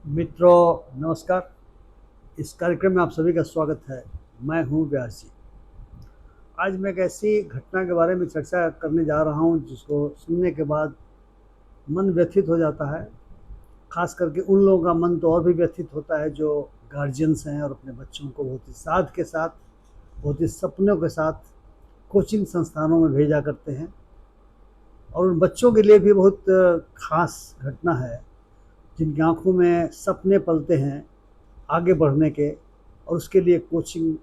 मित्रों नमस्कार। इस कार्यक्रम में आप सभी का स्वागत है। मैं हूं व्यास जी। आज मैं एक ऐसी घटना के बारे में चर्चा करने जा रहा हूं जिसको सुनने के बाद मन व्यथित हो जाता है। खास करके उन लोगों का मन तो और भी व्यथित होता है जो गार्जियंस हैं और अपने बच्चों को बहुत ही साथ के साथ, बहुत ही सपनों के साथ कोचिंग संस्थानों में भेजा करते हैं। और उन बच्चों के लिए भी बहुत खास घटना है जिनकी आंखों में सपने पलते हैं आगे बढ़ने के, और उसके लिए कोचिंग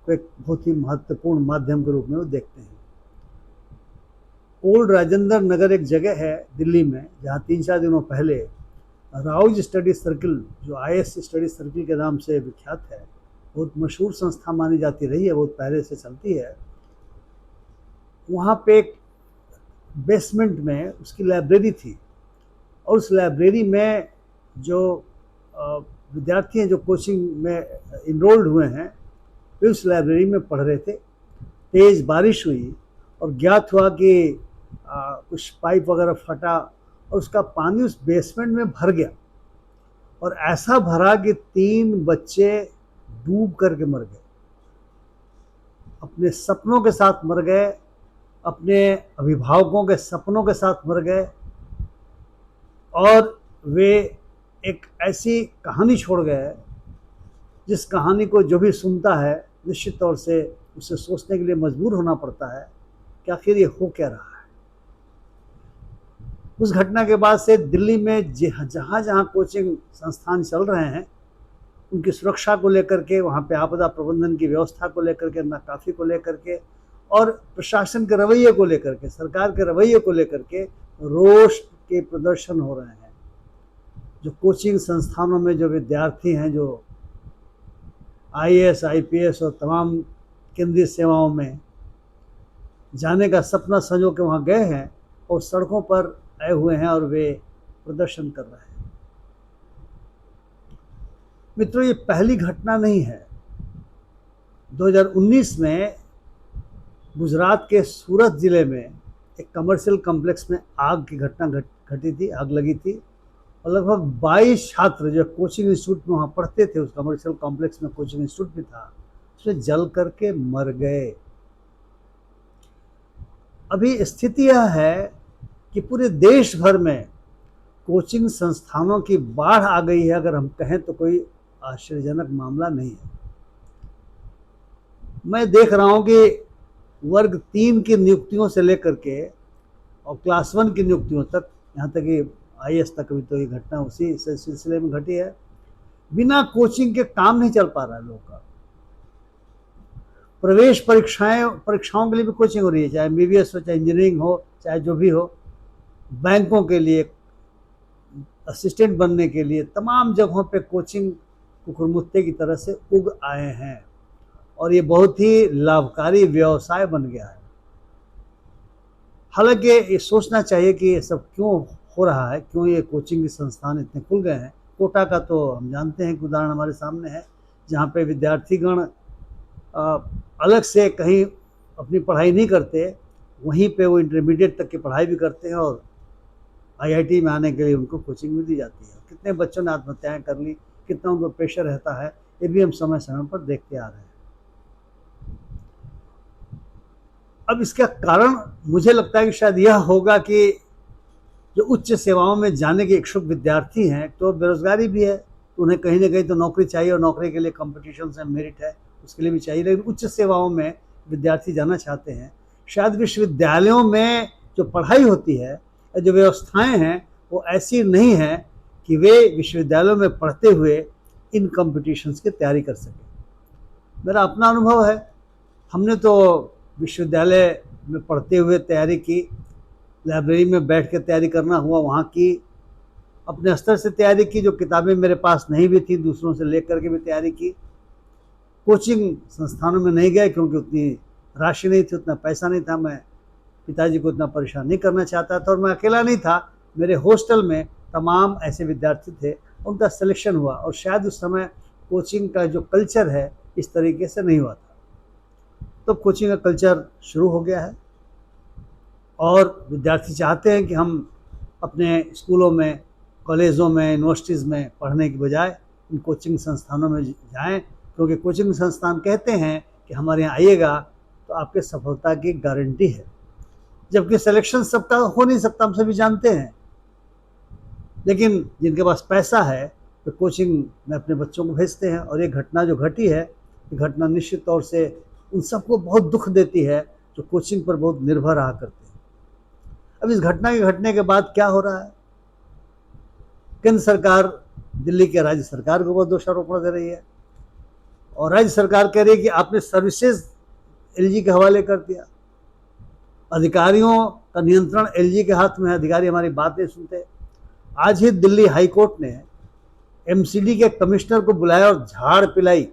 को एक बहुत ही महत्वपूर्ण माध्यम के रूप में वो देखते हैं। ओल्ड राजेंद्र नगर एक जगह है दिल्ली में जहाँ 3-4 दिनों पहले राउज स्टडी सर्किल, जो आईएएस स्टडी सर्किल के नाम से विख्यात है, बहुत मशहूर संस्था मानी जाती रही है, बहुत पहले से चलती है। वहाँ पे एक बेसमेंट में उसकी लाइब्रेरी थी, और उस लाइब्रेरी में जो विद्यार्थी हैं जो कोचिंग में इनरोल्ड हुए हैं वे उस लाइब्रेरी में पढ़ रहे थे। तेज़ बारिश हुई और ज्ञात हुआ कि कुछ पाइप वगैरह फटा और उसका पानी उस बेसमेंट में भर गया, और ऐसा भरा कि 3 बच्चे डूब करके मर गए। अपने सपनों के साथ मर गए, अपने अभिभावकों के सपनों के साथ मर गए, और वे एक ऐसी कहानी छोड़ गए जिस कहानी को जो भी सुनता है निश्चित तौर से उसे सोचने के लिए मजबूर होना पड़ता है कि आखिर ये हो क्या रहा है। उस घटना के बाद से दिल्ली में जहाँ जहाँ कोचिंग संस्थान चल रहे हैं उनकी सुरक्षा को लेकर के, वहाँ पे आपदा प्रबंधन की व्यवस्था को लेकर के, नाकाफी को लेकर के, और प्रशासन के रवैये को लेकर के, सरकार के रवैये को लेकर के रोष के प्रदर्शन हो रहे हैं। जो कोचिंग संस्थानों में जो विद्यार्थी हैं, जो आईएएस, आईपीएस और तमाम केंद्रीय सेवाओं में जाने का सपना संजो के वहाँ गए हैं और सड़कों पर आए हुए हैं और वे प्रदर्शन कर रहे हैं। मित्रों, ये पहली घटना नहीं है। 2019 में गुजरात के सूरत ज़िले में एक कमर्शियल कॉम्प्लेक्स में आग की घटना घटी थी, आग लगी थी, और लगभग 22 छात्र जो कोचिंग इंस्टीट्यूट में वहाँ पढ़ते थे, उस कमर्शियल कॉम्प्लेक्स में कोचिंग इंस्टीट्यूट भी था, उसमें जल करके मर गए। अभी स्थिति यह है कि पूरे देश भर में कोचिंग संस्थानों की बाढ़ आ गई है। अगर हम कहें तो कोई आश्चर्यजनक मामला नहीं है। मैं देख रहा हूं कि वर्ग 3 की नियुक्तियों से लेकर के और क्लास 1 की नियुक्तियों तक, यहाँ तक कि आईएएस तक भी तो ये घटना उसी सिलसिले में घटी है। बिना कोचिंग के काम नहीं चल पा रहा है लोगों का। प्रवेश परीक्षाओं के लिए भी कोचिंग हो रही है, चाहे एमबीबीएस हो, चाहे इंजीनियरिंग हो, चाहे जो भी हो। बैंकों के लिए, असिस्टेंट बनने के लिए तमाम जगहों पे कोचिंग कुकुरमुत्ते की तरह से उग आए हैं, और ये बहुत ही लाभकारी व्यवसाय बन गया है। हालांकि ये सोचना चाहिए कि ये सब क्यों हो रहा है, क्यों ये कोचिंग के संस्थान इतने खुल गए हैं। कोटा का तो हम जानते हैं कि उदाहरण हमारे सामने है, जहाँ पे विद्यार्थीगण अलग से कहीं अपनी पढ़ाई नहीं करते, वहीं पे वो इंटरमीडिएट तक की पढ़ाई भी करते हैं, और आईआईटी में आने के लिए उनको कोचिंग भी दी जाती है। कितने बच्चों ने आत्महत्याएं कर ली, कितना उनको प्रेशर रहता है, ये भी हम समय समय पर देखते आ रहे हैं। अब इसका कारण मुझे लगता है कि शायद यह होगा कि जो उच्च सेवाओं में जाने के इच्छुक विद्यार्थी हैं, तो बेरोजगारी भी है, तो उन्हें कहीं ना कहीं तो नौकरी चाहिए, और नौकरी के लिए कंपटीशन से मेरिट है, उसके लिए भी चाहिए। लेकिन उच्च सेवाओं में विद्यार्थी जाना चाहते हैं। शायद विश्वविद्यालयों में जो पढ़ाई होती है, जो व्यवस्थाएं हैं, वो ऐसी नहीं है कि वे विश्वविद्यालयों में पढ़ते हुए इन कॉम्पिटिशन्स की तैयारी कर सकें। मेरा अपना अनुभव है, हमने तो विश्वविद्यालय में पढ़ते हुए तैयारी की, लाइब्रेरी में बैठ के तैयारी करना हुआ वहाँ की, अपने स्तर से तैयारी की, जो किताबें मेरे पास नहीं भी थी दूसरों से ले करके भी तैयारी की। कोचिंग संस्थानों में नहीं गए क्योंकि उतनी राशि नहीं थी, उतना पैसा नहीं था, मैं पिताजी को इतना परेशान नहीं करना चाहता था, और मैं अकेला नहीं था, मेरे हॉस्टल में तमाम ऐसे विद्यार्थी थे, उनका सिलेक्शन हुआ। और शायद उस समय कोचिंग का जो कल्चर है इस तरीके से नहीं हुआ था। तो कोचिंग का कल्चर शुरू हो गया है, और विद्यार्थी चाहते हैं कि हम अपने स्कूलों में कॉलेजों में, यूनिवर्सिटीज़ में पढ़ने की बजाय इन कोचिंग संस्थानों में जाएं, क्योंकि कोचिंग संस्थान कहते हैं कि हमारे यहाँ आइएगा तो आपके सफलता की गारंटी है, जबकि सिलेक्शन सबका हो नहीं सकता, हम सभी जानते हैं। लेकिन जिनके पास पैसा है तो कोचिंग में अपने बच्चों को भेजते हैं। और ये घटना जो घटी है, ये घटना निश्चित तौर से उन सबको बहुत दुख देती है जो कोचिंग पर बहुत निर्भर रहा करते हैं। अब इस घटना के घटने के बाद क्या हो रहा है? केंद्र सरकार दिल्ली के राज्य सरकार को बहुत दोषारोपण दे रही है और राज्य सरकार कह रही है कि आपने सर्विसेज एलजी के हवाले कर दिया। अधिकारियों का नियंत्रण एलजी के हाथ में है, अधिकारी हमारी बात नहीं सुनते। आज ही दिल्ली हाई कोर्ट ने एमसीडी के कमिश्नर को बुलाया और झाड़ पिलाई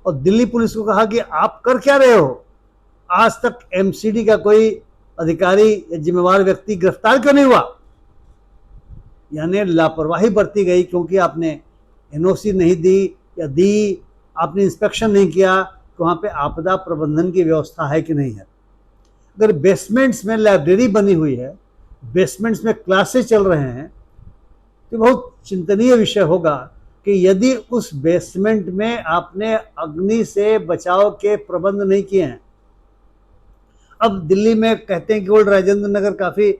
और दिल्ली पुलिस को कहा कि आप कर क्या रहे हो? आज तक एमसीडी का कोई अधिकारी या जिम्मेवार व्यक्ति गिरफ्तार क्यों नहीं हुआ? यानी लापरवाही बरती गई, क्योंकि आपने एनओसी नहीं दी या दी, आपने इंस्पेक्शन नहीं किया कि वहाँ पे आपदा प्रबंधन की व्यवस्था है कि नहीं है। अगर बेसमेंट्स में लाइब्रेरी बनी हुई है, बेसमेंट्स में क्लासेस चल रहे हैं, तो बहुत चिंतनीय विषय होगा कि यदि उस बेसमेंट में आपने अग्नि से बचाव के प्रबंध नहीं किए हैं। अब दिल्ली में कहते हैं कि ओल्ड राजेंद्र नगर काफ़ी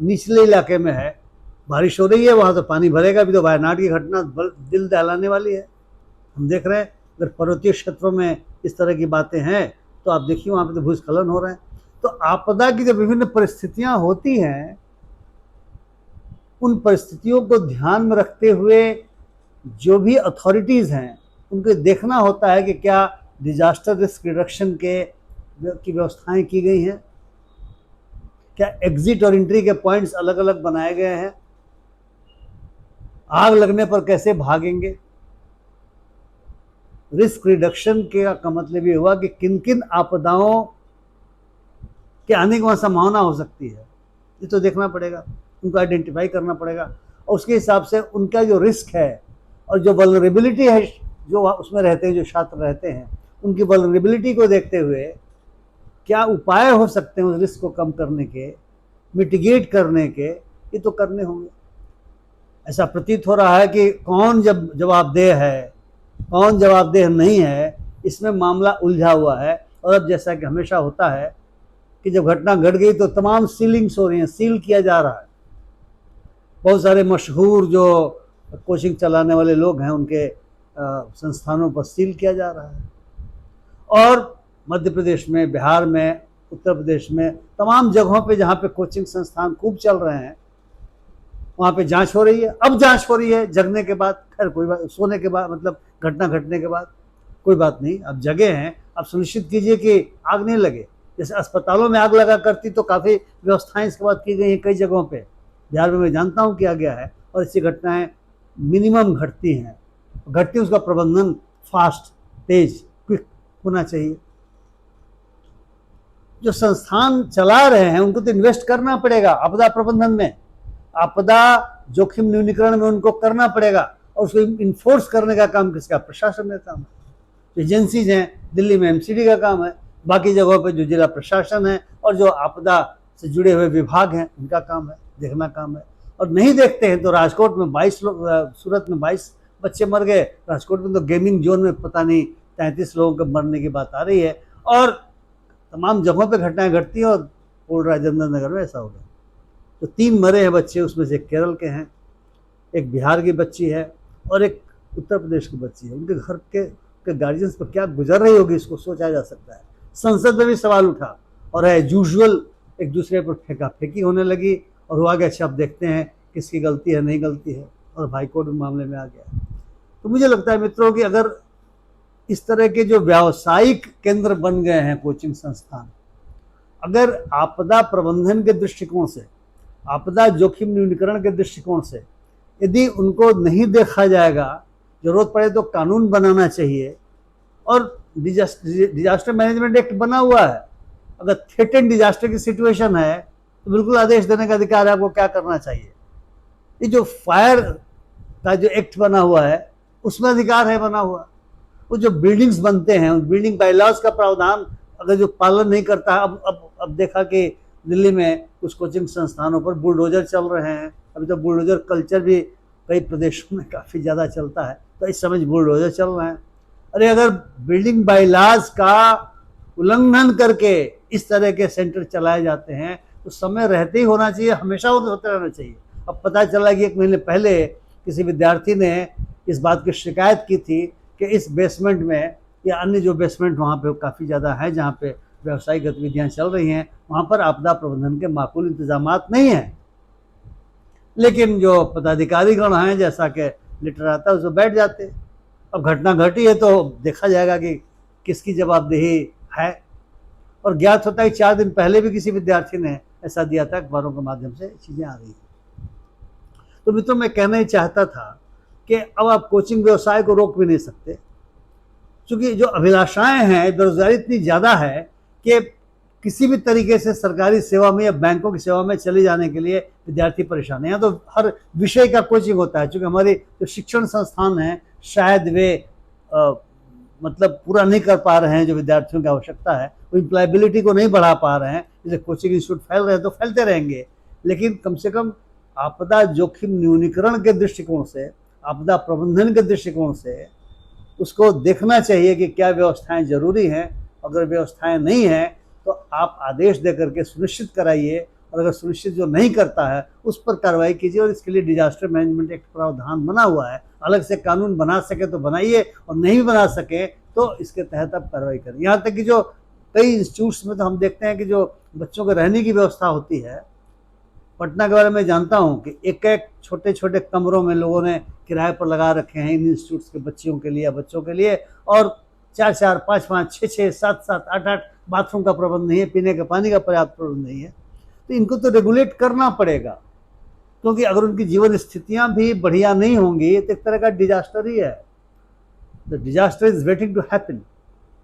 निचले इलाके में है, बारिश हो रही है, वहाँ तो पानी भरेगा। अभी तो वायनाड की घटना दिल दहलाने वाली है, हम देख रहे हैं। अगर पर्वतीय क्षेत्रों में इस तरह की बातें हैं तो आप देखिए वहाँ पे तो भूस्खलन हो रहे हैं। तो आपदा की जो विभिन्न परिस्थितियाँ होती हैं, उन परिस्थितियों को ध्यान में रखते हुए जो भी अथॉरिटीज़ हैं उनको देखना होता है कि क्या डिजास्टर रिस्क रिडक्शन की व्यवस्थाएं की गई हैं, क्या एग्जिट और एंट्री के पॉइंट्स अलग अलग बनाए गए हैं, आग लगने पर कैसे भागेंगे। रिस्क रिडक्शन का मतलब ये हुआ कि किन किन आपदाओं के आने की वहाँ संभावना हो सकती है, ये तो देखना पड़ेगा, उनको आइडेंटिफाई करना पड़ेगा और उसके हिसाब से उनका जो रिस्क है और जो वल्नरेबिलिटी है, जो उसमें रहते हैं, जो छात्र रहते हैं, उनकी वल्नरेबिलिटी को देखते हुए क्या उपाय हो सकते हैं उस रिस्क को कम करने के, मिटिगेट करने के, ये तो करने होंगे। ऐसा प्रतीत हो रहा है कि कौन जवाबदेह है, कौन जवाबदेह नहीं है, इसमें मामला उलझा हुआ है। और अब जैसा कि हमेशा होता है कि जब घटना घट गई तो तमाम सीलिंग्स हो रही हैं, सील किया जा रहा है। बहुत सारे मशहूर जो कोचिंग चलाने वाले लोग हैं उनके संस्थानों पर सील किया जा रहा है। और मध्य प्रदेश में, बिहार में, उत्तर प्रदेश में, तमाम जगहों पे जहाँ पे कोचिंग संस्थान खूब चल रहे हैं वहाँ पे जांच हो रही है। अब जांच हो रही है जगने के बाद, खैर कोई बात, सोने के बाद मतलब घटना घटने के बाद कोई बात नहीं। अब जगह हैं, अब सुनिश्चित कीजिए कि आग नहीं लगे। जैसे अस्पतालों में आग लगा करती तो काफ़ी व्यवस्थाएं इसके बाद की गई हैं कई जगहों पे, बिहार में मैं जानता हूँ किया गया है। और ऐसी घटनाएं मिनिमम घटती हैं, घटती उसका प्रबंधन फास्ट, तेज, क्विक होना चाहिए। जो संस्थान चला रहे हैं उनको तो इन्वेस्ट करना पड़ेगा आपदा प्रबंधन में, आपदा जोखिम न्यूनीकरण में उनको करना पड़ेगा। और उसको इन्फोर्स करने का काम किसका? प्रशासन का काम है। एजेंसीज हैं, दिल्ली में एमसीडी का काम है, बाकी जगहों पे जो जिला प्रशासन है और जो आपदा से जुड़े हुए विभाग हैं उनका काम है, देखना काम है। और नहीं देखते हैं तो राजकोट में 22 लोग, सूरत में 22 बच्चे मर गए, राजकोट में तो गेमिंग जोन में पता नहीं 33 लोगों के मरने की बात आ रही है। और तमाम जगहों पे घटनाएं घटती हैं और ओल्ड राजेंद्र नगर में ऐसा हो गया। तो 3 मरे हैं बच्चे, उसमें से एक केरल के हैं, एक बिहार की बच्ची है और एक उत्तर प्रदेश की बच्ची है। उनके घर के गार्जियंस पर क्या गुजर रही होगी इसको सोचा जा सकता है। संसद में भी सवाल उठा और एज यूजुअल एक दूसरे पर फेंका फेंकी होने लगी और हुआ कि अच्छा अब देखते हैं किसकी गलती है, नहीं गलती है, और हाईकोर्ट में मामले में आ गया। तो मुझे लगता है मित्रों कि अगर इस तरह के जो व्यावसायिक केंद्र बन गए हैं कोचिंग संस्थान, अगर आपदा प्रबंधन के दृष्टिकोण से, आपदा जोखिम न्यूनीकरण के दृष्टिकोण से यदि उनको नहीं देखा जाएगा, जरूरत पड़े तो कानून बनाना चाहिए। और डिजास्टर मैनेजमेंट एक्ट बना हुआ है, अगर थ्रेटेंड डिजास्टर की सिचुएशन है तो बिल्कुल आदेश देने का अधिकार है आपको क्या करना चाहिए। ये जो फायर का जो एक्ट बना हुआ है उसमें अधिकार है बना हुआ। वो जो बिल्डिंग्स बनते हैं, उन बिल्डिंग बायलॉज का प्रावधान अगर जो पालन नहीं करता है, अब देखा कि दिल्ली में कुछ कोचिंग संस्थानों पर बुलडोजर चल रहे हैं, अभी तो बुलडोजर कल्चर भी कई प्रदेशों में काफ़ी ज़्यादा चलता है, तो इस समय बुलडोजर चल रहे हैं। अरे अगर बिल्डिंग बाइलाज का उल्लंघन करके इस तरह के सेंटर चलाए जाते हैं तो समय रहते ही होना चाहिए, हमेशा होते रहना चाहिए। अब पता चला कि 1 महीने पहले किसी विद्यार्थी ने इस बात की शिकायत की थी कि इस बेसमेंट में या अन्य जो बेसमेंट वहाँ पे काफ़ी ज़्यादा है जहाँ पे व्यावसायिक गतिविधियाँ चल रही हैं, वहाँ पर आपदा प्रबंधन के माकूल इंतजामात नहीं हैं। लेकिन जो पदाधिकारीगण हैं, जैसा कि लेटर आता है उसमें बैठ जाते। अब घटना घटी है तो देखा जाएगा कि किसकी जवाबदेही है। और ज्ञात होता है कि 4 दिन पहले भी किसी विद्यार्थी ने ऐसा दिया था, अखबारों के माध्यम से चीज़ें आ रही हैं। तो मित्रों, मैं कहना ही चाहता था कि अब आप कोचिंग व्यवसाय को रोक भी नहीं सकते, क्योंकि जो अभिलाषाएं हैं, बेरोजगारी इतनी ज़्यादा है कि किसी भी तरीके से सरकारी सेवा में या बैंकों की सेवा में चले जाने के लिए विद्यार्थी परेशान है। यहाँ तो हर विषय का कोचिंग होता है, क्योंकि हमारे जो शिक्षण संस्थान हैं शायद वे मतलब पूरा नहीं कर पा रहे हैं जो विद्यार्थियों की आवश्यकता है, वो एम्प्लॉयबिलिटी को नहीं बढ़ा पा रहे हैं। जैसे कोचिंग इंस्टीट्यूट फैल रहे हैं तो फैलते रहेंगे, लेकिन कम से कम आपदा जोखिम न्यूनीकरण के दृष्टिकोण से, आपदा प्रबंधन के दृष्टिकोण से उसको देखना चाहिए कि क्या व्यवस्थाएं जरूरी हैं। अगर व्यवस्थाएं नहीं हैं तो आप आदेश दे करके सुनिश्चित कराइए, और अगर सुनिश्चित जो नहीं करता है उस पर कार्रवाई कीजिए। और इसके लिए डिजास्टर मैनेजमेंट एक्ट प्रावधान बना हुआ है, अलग से कानून बना सके तो बनाइए, और नहीं बना सके तो इसके तहत आप कार्रवाई करें। यहाँ तक कि जो कई इंस्टीट्यूट्स में तो हम देखते हैं कि जो बच्चों के रहने की व्यवस्था होती है, पटना के बारे में जानता हूँ कि एक एक छोटे छोटे कमरों में लोगों ने किराए पर लगा रखे हैं इन इंस्टीट्यूट्स के बच्चियों के लिए या बच्चों के लिए, और 4-4, 5-5, 6-6, 7-7, 8-8 बाथरूम का प्रबंध नहीं है, पीने के पानी का पर्याप्त प्रबंध नहीं है। तो इनको तो रेगुलेट करना पड़ेगा, क्योंकि अगर उनकी जीवन स्थितियां भी बढ़िया नहीं होंगी तो एक तरह का डिजास्टर ही है। The disaster is waiting to happen,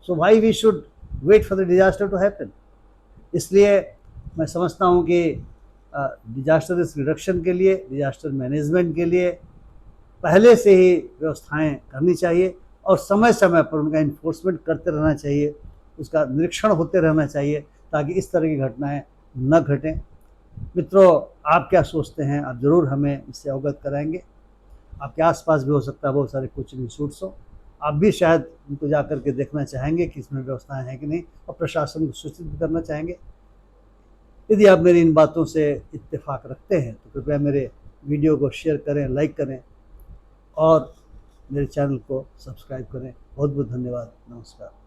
so why we should wait for the disaster to happen. इसलिए मैं समझता हूँ कि डिजास्टर रिस्क रिडक्शन के लिए, डिजास्टर मैनेजमेंट के लिए पहले से ही व्यवस्थाएं करनी चाहिए, और समय समय पर उनका इन्फोर्समेंट करते रहना चाहिए, उसका निरीक्षण होते रहना चाहिए, ताकि इस तरह की घटनाएं न घटें। मित्रों, आप क्या सोचते हैं? आप ज़रूर हमें इससे अवगत कराएंगे। आपके आसपास भी हो सकता है बहुत सारे कोचिंग इंस्टीट्यूट्स हो, आप भी शायद उनको जा कर के देखना चाहेंगे कि इसमें व्यवस्थाएं हैं कि नहीं, और प्रशासन को सूचित भी करना चाहेंगे। यदि आप मेरी इन बातों से इत्तेफाक रखते हैं तो कृपया मेरे वीडियो को शेयर करें, लाइक करें, और मेरे चैनल को सब्सक्राइब करें। बहुत बहुत धन्यवाद। नमस्कार।